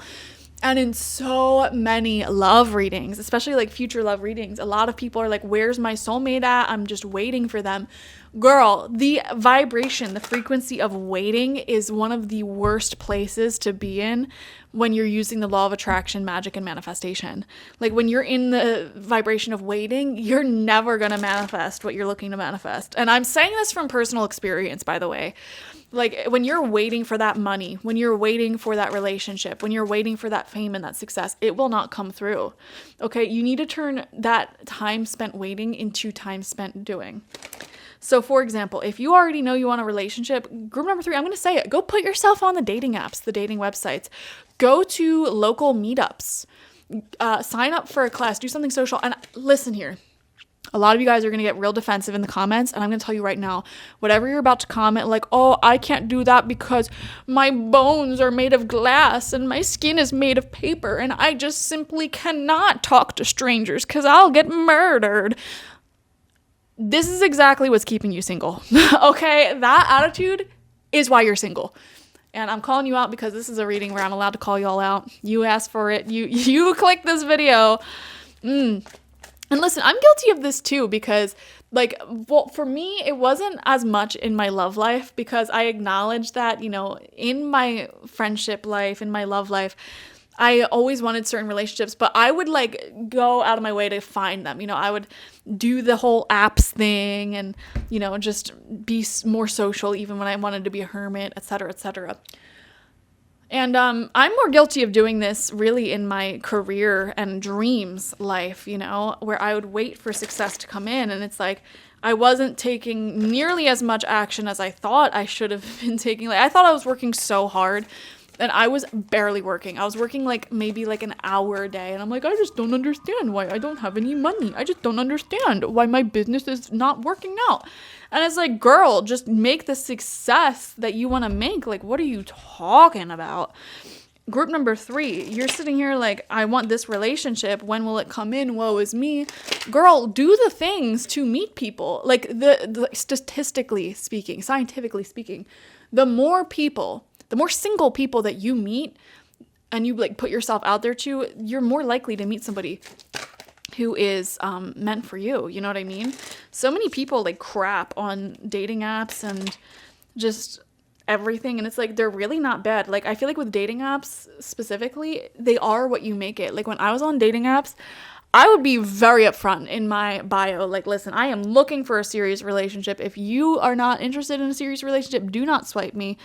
And in so many love readings, especially like future love readings, a lot of people are like, where's my soulmate at? I'm just waiting for them. Girl, the vibration, the frequency of waiting is one of the worst places to be in when you're using the law of attraction, magic, and manifestation. Like when you're in the vibration of waiting, you're never going to manifest what you're looking to manifest. And I'm saying this from personal experience, by the way. Like when you're waiting for that money, when you're waiting for that relationship, when you're waiting for that fame and that success, it will not come through. Okay, you need to turn that time spent waiting into time spent doing. So for example, if you already know you want a relationship, group number 3, I'm going to say it. Go put yourself on the dating apps, the dating websites. Go to local meetups. Sign up for a class. Do something social. And listen here. A lot of you guys are going to get real defensive in the comments, and I'm going to tell you right now, whatever you're about to comment, like, oh, I can't do that because my bones are made of glass and my skin is made of paper, and I just simply cannot talk to strangers because I'll get murdered. This is exactly what's keeping you single, okay? That attitude is why you're single. And I'm calling you out because this is a reading where I'm allowed to call you all out. You asked for it. You clicked this video. And listen, I'm guilty of this too because, like, well, for me, it wasn't as much in my love life because I acknowledge that, you know, in my friendship life, in my love life, I always wanted certain relationships, but I would like go out of my way to find them. You know, I would do the whole apps thing and, you know, just be more social even when I wanted to be a hermit, etc., etc. And I'm more guilty of doing this really in my career and dreams life, you know, where I would wait for success to come in. And it's like I wasn't taking nearly as much action as I thought I should have been taking. Like I thought I was working so hard and I was barely working. I was working like maybe like an hour a day. And I'm like, I just don't understand why I don't have any money. I just don't understand why my business is not working out. And it's like, girl, just make the success that you want to make. Like, what are you talking about? Group number 3, you're sitting here like, I want this relationship. When will it come in? Woe is me. Girl, do the things to meet people. Like the statistically speaking, scientifically speaking, the more single people that you meet and you like put yourself out there to, you're more likely to meet somebody who is meant for you. You know what I mean? So many people like crap on dating apps and just everything. And it's like, they're really not bad. Like, I feel like with dating apps specifically, they are what you make it. Like when I was on dating apps, I would be very upfront in my bio. Like, listen, I am looking for a serious relationship. If you are not interested in a serious relationship, do not swipe me.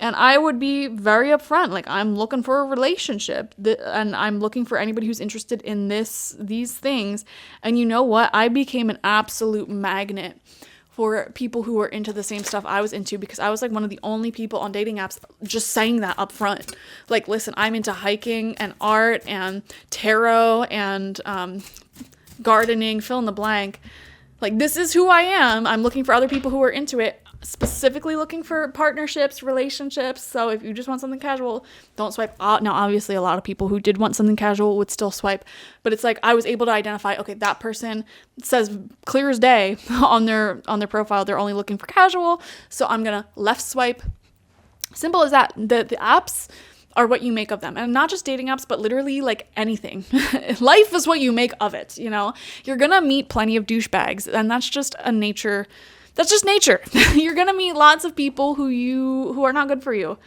And I would be very upfront, like I'm looking for a relationship and I'm looking for anybody who's interested in these things. And you know what? I became an absolute magnet for people who were into the same stuff I was into because I was like one of the only people on dating apps just saying that up front. Like, listen, I'm into hiking and art and tarot and gardening, fill in the blank. Like, this is who I am. I'm looking for other people who are into it. Specifically looking for partnerships, relationships. So if you just want something casual, don't swipe. Now, obviously, a lot of people who did want something casual would still swipe. But it's like I was able to identify, okay, that person says clear as day on their profile, they're only looking for casual. So I'm going to left swipe. Simple as that. The apps are what you make of them. And not just dating apps, but literally like anything. Life is what you make of it, you know? You're going to meet plenty of douchebags. And that's just nature. You're going to meet lots of people who are not good for you.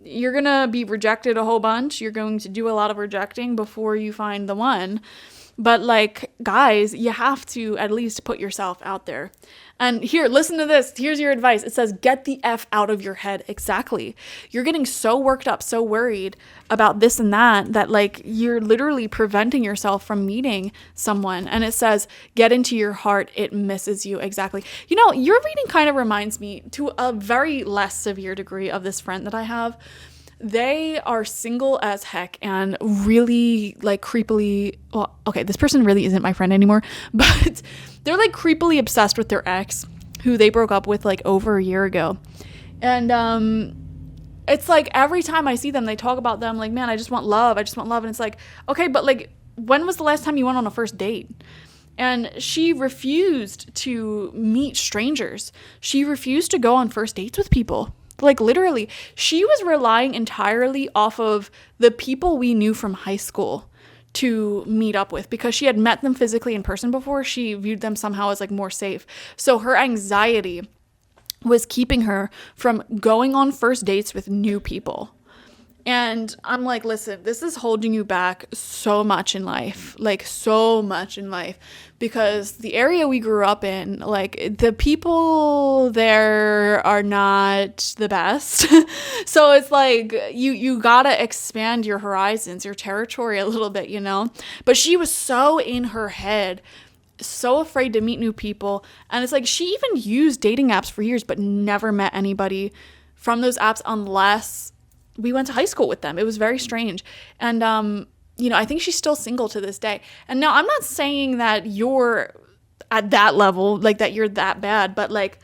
You're going to be rejected a whole bunch. You're going to do a lot of rejecting before you find the one. But like, guys, you have to at least put yourself out there. And here, listen to this. Here's your advice. It says, get the F out of your head. Exactly. You're getting so worked up, so worried about this and that like you're literally preventing yourself from meeting someone. And it says, get into your heart. It misses you. Exactly. You know, your reading kind of reminds me to a very less severe degree of this friend that I have. They are single as heck and really like creepily, well, okay, this person really isn't my friend anymore, but they're like creepily obsessed with their ex who they broke up with like over a year ago. And it's like every time I see them, they talk about them like, man, I just want love. And it's like, okay, but like, when was the last time you went on a first date? And she refused to meet strangers. She refused to go on first dates with people. Like literally, she was relying entirely off of the people we knew from high school to meet up with, because she had met them physically in person before. She viewed them somehow as like more safe. So her anxiety was keeping her from going on first dates with new people. And I'm like, listen, this is holding you back so much in life, like so much in life, because the area we grew up in, like the people there are not the best. So it's like you gotta expand your horizons, your territory a little bit, you know? But she was so in her head, so afraid to meet new people. And it's like she even used dating apps for years, but never met anybody from those apps unless we went to high school with them. It was very strange. And, you know, I think she's still single to this day. And now I'm not saying that you're at that level, like that you're that bad, but like,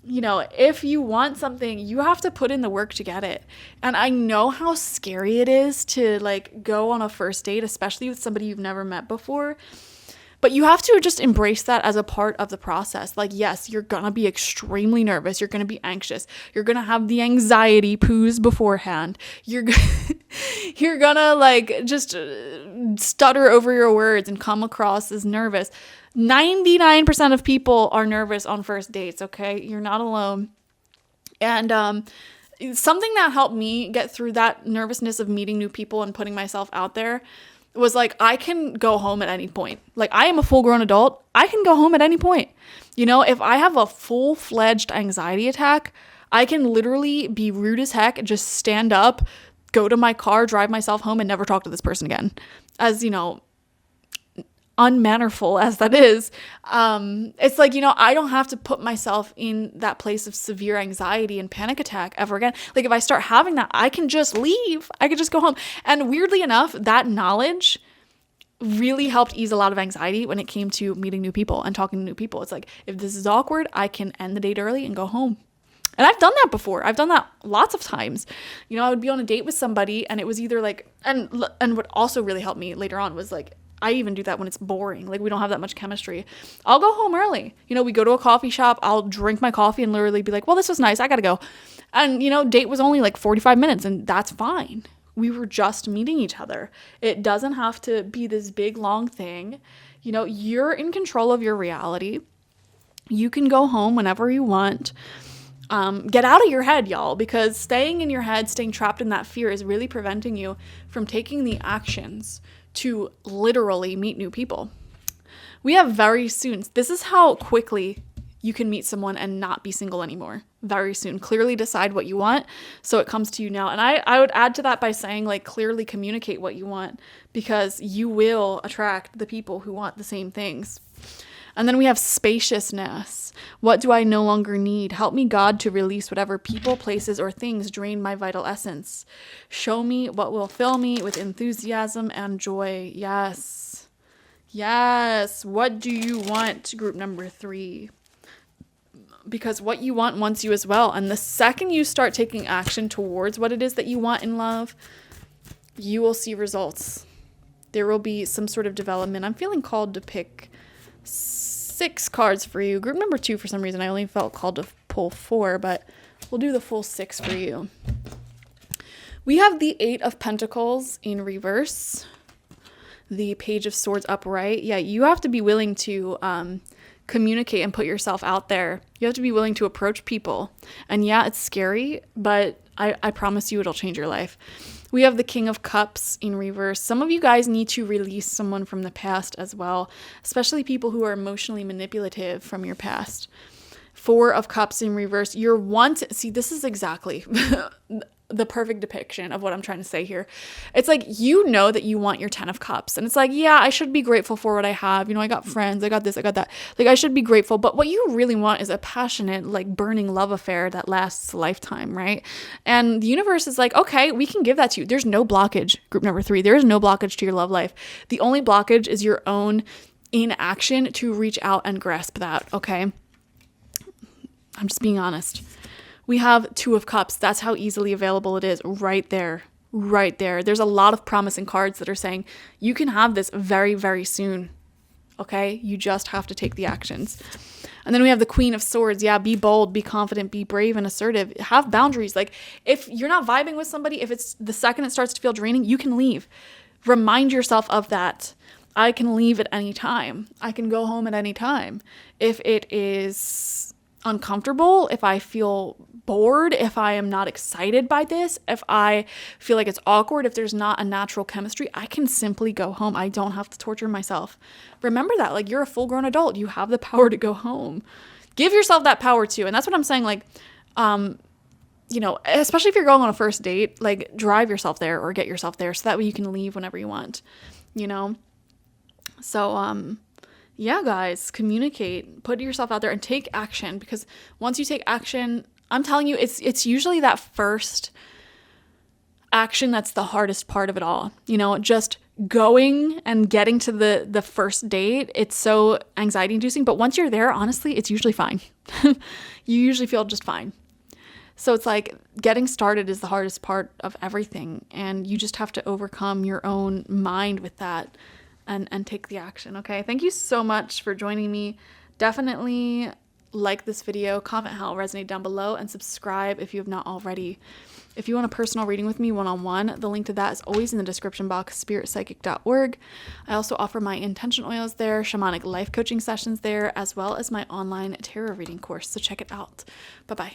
you know, if you want something, you have to put in the work to get it. And I know how scary it is to like go on a first date, especially with somebody you've never met before. But you have to just embrace that as a part of the process. Like, yes, you're going to be extremely nervous. You're going to be anxious. You're going to have the anxiety poos beforehand. You're going to like just stutter over your words and come across as nervous. 99% of people are nervous on first dates, okay? You're not alone. And something that helped me get through that nervousness of meeting new people and putting myself out there was like, I can go home at any point. Like, I am a full-grown adult. I can go home at any point. You know, if I have a full-fledged anxiety attack, I can literally be rude as heck, just stand up, go to my car, drive myself home, and never talk to this person again. As, you know, unmannerful as that is, it's like, you know, I don't have to put myself in that place of severe anxiety and panic attack ever again. Like, if I start having that, I can just leave. I could just go home. And weirdly enough, that knowledge really helped ease a lot of anxiety when it came to meeting new people and talking to new people. It's like, if this is awkward, I can end the date early and go home. And I've done that before. I've done that lots of times. You know, I would be on a date with somebody and it was either like, and what also really helped me later on was like, I even do that when it's boring. Like, we don't have that much chemistry. I'll go home early. You know, we go to a coffee shop. I'll drink my coffee and literally be like, well, this was nice. I got to go. And, you know, date was only like 45 minutes and that's fine. We were just meeting each other. It doesn't have to be this big, long thing. You know, you're in control of your reality. You can go home whenever you want. Get out of your head, y'all, because staying in your head, staying trapped in that fear is really preventing you from taking the actions to literally meet new people. We have very soon. This is how quickly you can meet someone and not be single anymore. Very soon. Clearly decide what you want so it comes to you now. And I would add to that by saying, like, clearly communicate what you want, because you will attract the people who want the same things. And then we have spaciousness. What do I no longer need? Help me, God, to release whatever people, places, or things drain my vital essence. Show me what will fill me with enthusiasm and joy. Yes. Yes. What do you want? Group number 3. Because what you want wants you as well. And the second you start taking action towards what it is that you want in love, you will see results. There will be some sort of development. I'm feeling called to pick 6 cards for you. Group number 2, for some reason, I only felt called to pull 4, but we'll do the full 6 for you. We have the 8 of Pentacles in reverse, the Page of Swords upright. Yeah, you have to be willing to communicate and put yourself out there. You have to be willing to approach people. And yeah, it's scary, but I promise you it'll change your life. We have the King of Cups in reverse. Some of you guys need to release someone from the past as well, especially people who are emotionally manipulative from your past. 4 of Cups in reverse. See, this is exactly the perfect depiction of what I'm trying to say here. It's like, you know that you want your 10 of Cups. And it's like, yeah, I should be grateful for what I have. You know, I got friends, I got this, I got that. Like, I should be grateful. But what you really want is a passionate, like, burning love affair that lasts a lifetime, right? And the universe is like, okay, we can give that to you. There's no blockage. Group number 3, there is no blockage to your love life. The only blockage is your own inaction to reach out and grasp that, okay? I'm just being honest. We have 2 of Cups. That's how easily available it is right there. Right there. There's a lot of promising cards that are saying you can have this very, very soon. Okay? You just have to take the actions. And then we have the Queen of Swords. Yeah, be bold, be confident, be brave and assertive. Have boundaries. Like if you're not vibing with somebody, if it's the second it starts to feel draining, you can leave. Remind yourself of that. I can leave at any time. I can go home at any time. If it is uncomfortable, if I feel bored, if I am not excited by this, if I feel like it's awkward, if there's not a natural chemistry, I can simply go home. I don't have to torture myself. Remember that, like, you're a full-grown adult. You have the power to go home. Give yourself that power too. And that's what I'm saying, like, you know, especially if you're going on a first date, like, drive yourself there or get yourself there so that way you can leave whenever you want, you know? So, yeah, guys, communicate, put yourself out there and take action, because once you take action, I'm telling you, it's usually that first action that's the hardest part of it all. You know, just going and getting to the first date, it's so anxiety inducing, but once you're there, honestly, it's usually fine. You usually feel just fine. So it's like getting started is the hardest part of everything, and you just have to overcome your own mind with that and take the action. Okay, thank you so much for joining me. Definitely like this video, comment how it resonated down below, and subscribe if you have not already. If you want a personal reading with me one-on-one, the link to that is always in the description box, spiritpsychic.org. I also offer my intention oils there, shamanic life coaching sessions there, as well as my online tarot reading course. So check it out. Bye-bye.